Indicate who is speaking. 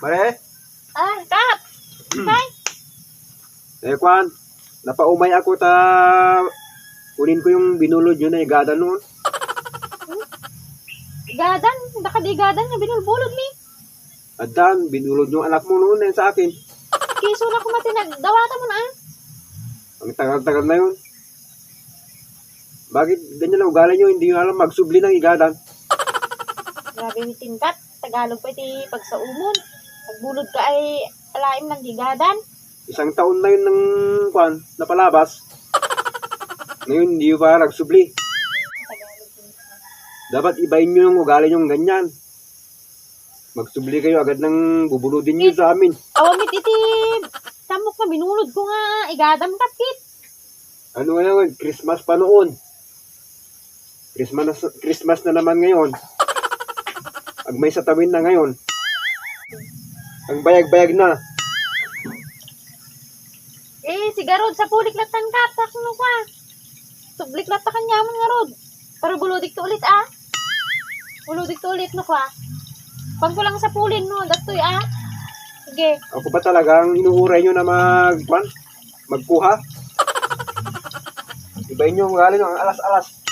Speaker 1: Mare?
Speaker 2: Kap! Tay!
Speaker 1: Kwan, napaumay ako kunin ko yung binulod yun na igada noon.
Speaker 2: Igadan? Baka di igadan nga binulbulod mi.
Speaker 1: Adan, binulod yung anak mo noon sa akin.
Speaker 2: Kiso na kumatinag. Dawata mo na
Speaker 1: Ang tagal-tagal na yun. Bakit ganyan ang ugali nyo? Hindi nyo alam magsubli ng igadan.
Speaker 2: Grabe mi tingkat. Tagalog pa iti pagsaumon. Pagbulod ka ay alaim ng gigadan.
Speaker 1: Isang taon na yun ng napalabas. Ngayon, hindi pa nagsubli.
Speaker 2: Tagalog din.
Speaker 1: Dapat ibahin nyo yung ugali nyo ganyan. Magsubli kayo agad ng bubuludin nyo sa amin.
Speaker 2: Awamit iti tamok na binulod ko nga. Igadam kapit.
Speaker 1: Ano ngayon? Christmas pa noon. Christmas na naman ngayon. Agmay sa tawin na ngayon. Ang bayag-bayag na.
Speaker 2: Sigarod sa pulik latan ka. Takno ka. Sublik lata kanyaman nga rod. Pero buludik to ulit Buludik to ulit no ka. Pag ko lang sa pulin no. Datoy Sige.
Speaker 1: Ako ba talagang inuuray nyo na magkuha? Ibahin nyo ang ugali nyo, ang alas-alas.